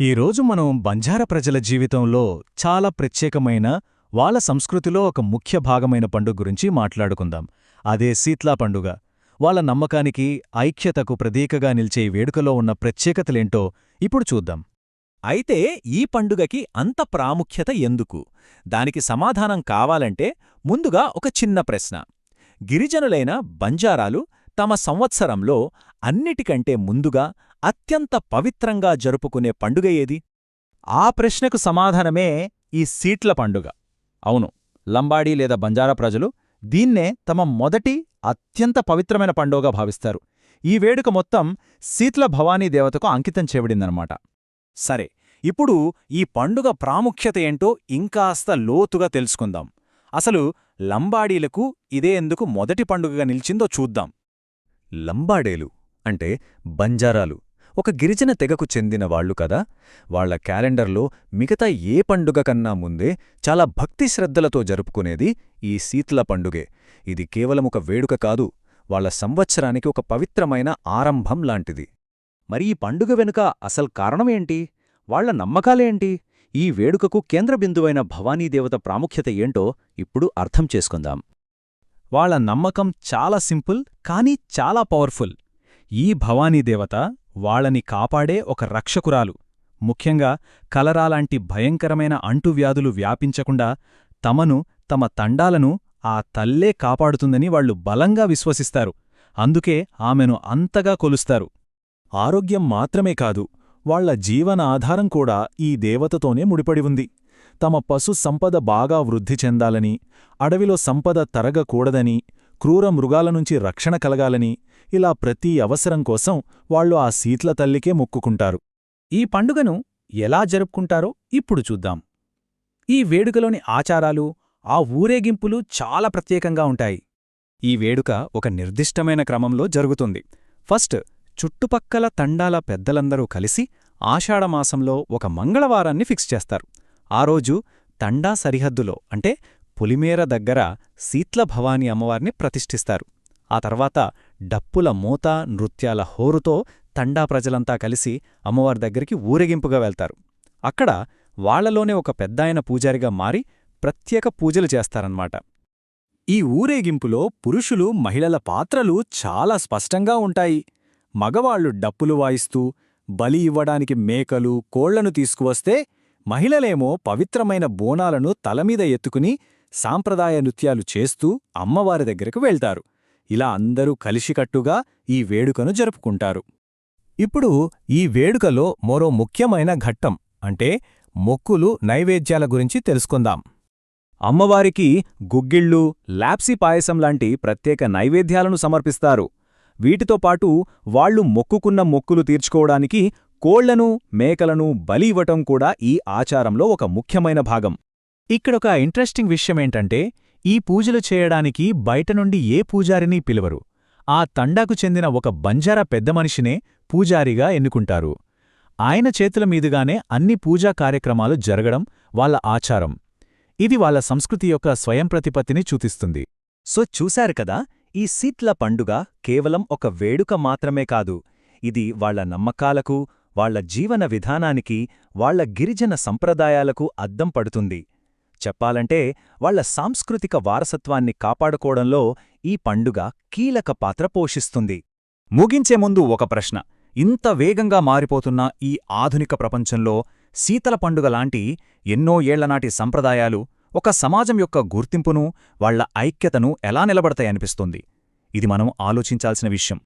ఈరోజు మనం బంజారా ప్రజల జీవితంలో చాలా ప్రత్యేకమైన వాళ్ళ సంస్కృతిలో ఒక ముఖ్య భాగమైన పండుగ గురించి మాట్లాడుకుందాం. అదే శీత్లా పండుగ. వాళ్ళ నమ్మకానికి, ఐక్యతకు ప్రతీకగా నిలిచే ఈ వేడుకలో ఉన్న ప్రత్యేకతలేంటో ఇప్పుడు చూద్దాం. అయితే ఈ పండుగకి అంత ప్రాముఖ్యత ఎందుకు? దానికి సమాధానం కావాలంటే ముందుగా ఒక చిన్న ప్రశ్న. గిరిజనులైన బంజారాలు తమ సంవత్సరంలో అన్నిటికంటే ముందుగా అత్యంత పవిత్రంగా జరుపుకునే పండుగ ఏది? ఆ ప్రశ్నకు సమాధానమే ఈ శీట్ల పండుగ. అవును, లంబాడీ లేదా బంజారా ప్రజలు దీన్నే తమ మొదటి అత్యంత పవిత్రమైన పండుగగా భావిస్తారు. ఈ వేడుక మొత్తం శీత్ల భవానీ దేవతకు అంకితం చేయబడిందన్నమాట. సరే, ఇప్పుడు ఈ పండుగ ప్రాముఖ్యత ఏంటో ఇంకాస్త లోతుగా తెలుసుకుందాం. అసలు లంబాడీలకు ఇదే ఎందుకు మొదటి పండుగగా నిలిచిందో చూద్దాం. లంబాడేలు అంటే బంజారాలు ఒక గిరిజన తెగకు చెందిన వాళ్లు కదా. వాళ్ల క్యాలెండర్లో మిగతా ఏ పండుగ కన్నా ముందే చాలా భక్తి శ్రద్ధలతో జరుపుకునేది ఈ శీత్ల పండుగే. ఇది కేవలం ఒక వేడుక కాదు, వాళ్ల సంవత్సరానికి ఒక పవిత్రమైన ఆరంభం లాంటిది. మరి ఈ పండుగ వెనుక అసలు కారణమేంటి? వాళ్ల నమ్మకాలేంటి? ఈ వేడుకకు కేంద్రబిందువైన భవానీదేవత ప్రాముఖ్యత ఏంటో ఇప్పుడు అర్థం చేసుకుందాం. వాళ్ళ నమ్మకం చాలా సింపుల్ కానీ చాలా పవర్ఫుల్. ఈ భవానీదేవత వాళ్ళని కాపాడే ఒక రక్షకురాలు. ముఖ్యంగా కలరాలాంటి భయంకరమైన అంటువ్యాధులు వ్యాపించకుండా తమను, తమ తండాలను ఆ తల్లే కాపాడుతుందని వాళ్లు బలంగా విశ్వసిస్తారు. అందుకే ఆమెను అంతగా కొలుస్తారు. ఆరోగ్యం మాత్రమే కాదు, వాళ్ల జీవన ఆధారం కూడా ఈ దేవతతోనే ముడిపడి ఉంది. తమ పశు సంపద బాగా వృద్ధి చెందాలని, అడవిలో సంపద తరగకూడదని, క్రూర మృగాలనుంచి రక్షణ కలగాలని, ఇలా ప్రతి అవసరం కోసం వాళ్లు ఆ శీత్ల తల్లికే మొక్కుకుంటారు. ఈ పండుగను ఎలా జరుపుకుంటారో ఇప్పుడు చూద్దాం. ఈ వేడుకలోని ఆచారాలు, ఆ ఊరేగింపులు చాలా ప్రత్యేకంగా ఉంటాయి. ఈ వేడుక ఒక నిర్దిష్టమైన క్రమంలో జరుగుతుంది. ఫస్ట్ చుట్టుపక్కల తండాల పెద్దలందరూ కలిసి ఆషాఢమాసంలో ఒక మంగళవారాన్ని ఫిక్స్ చేస్తారు. ఆ రోజు తండా సరిహద్దులో అంటే పులిమేర దగ్గర శీత్ల భవానీ అమ్మవారిని ప్రతిష్ఠిస్తారు. ఆ తర్వాత డప్పుల మోత, నృత్యాల హోరుతో తండా ప్రజలంతా కలిసి అమ్మవారి దగ్గరికి ఊరేగింపుగా వెళ్తారు. అక్కడ వాళ్లలోనే ఒక పెద్దాయన పూజారిగా మారి ప్రత్యేక పూజలు చేస్తారన్నమాట. ఈ ఊరేగింపులో పురుషులు, మహిళల పాత్రలు చాలా స్పష్టంగా ఉంటాయి. మగవాళ్లు డప్పులు వాయిస్తూ బలి ఇవ్వడానికి మేకలు, కోళ్లను తీసుకువస్తే, మహిళలేమో పవిత్రమైన బోనాలను తలమీద ఎత్తుకుని సాంప్రదాయ నృత్యాలు చేస్తూ అమ్మవారి దగ్గరకు వెళ్తారు. ఇలా అందరూ కలిసికట్టుగా ఈ వేడుకను జరుపుకుంటారు. ఇప్పుడు ఈ వేడుకలో మరో ముఖ్యమైన ఘట్టం అంటే మొక్కులు, నైవేద్యాల గురించి తెలుసుకుందాం. అమ్మవారికి గుగ్గిళ్ళు, లాప్సీ పాయసం లాంటి ప్రత్యేక నైవేద్యాలను సమర్పిస్తారు. వీటితో పాటు వాళ్లు మొక్కుకున్న మొక్కులు తీర్చుకోవడానికి కోళ్లను, మేకలను బలి ఇవ్వటం కూడా ఈ ఆచారంలో ఒక ముఖ్యమైన భాగం. ఇక్కడొక ఇంట్రెస్టింగ్ విషయమేంటంటే ఈ పూజలు చేయడానికి బయట నుండి ఏ పూజారిని పిలవరు. ఆ తండాకు చెందిన ఒక బంజారా పెద్దమనిషినే పూజారిగా ఎన్నుకుంటారు. ఆయన చేతుల మీదుగానే అన్ని పూజా కార్యక్రమాలు జరగడం వాళ్ళ ఆచారం. ఇది వాళ్ళ సంస్కృతి యొక్క స్వయంప్రతిపత్తిని చూపిస్తుంది. సో చూశారు కదా, ఈ శీత్ల పండుగ కేవలం ఒక వేడుక మాత్రమే కాదు, ఇది వాళ్ల నమ్మకాలకు, వాళ్ల జీవన విధానానికి, వాళ్ల గిరిజన సంప్రదాయాలకు అద్దం పడుతుంది. చెప్పాలంటే వాళ్ల సాంస్కృతిక వారసత్వాన్ని కాపాడుకోవడంలో ఈ పండుగ కీలక పాత్ర పోషిస్తుంది. ముగించే ముందు ఒక ప్రశ్న. ఇంత వేగంగా మారిపోతున్న ఈ ఆధునిక ప్రపంచంలో శీతల పండుగ లాంటి ఎన్నో ఏళ్లనాటి సంప్రదాయాలు ఒక సమాజం యొక్క గుర్తింపును, వాళ్ల ఐక్యతను ఎలా నిలబడతాయనిపిస్తుంది? ఇది మనం ఆలోచించాల్సిన విషయం.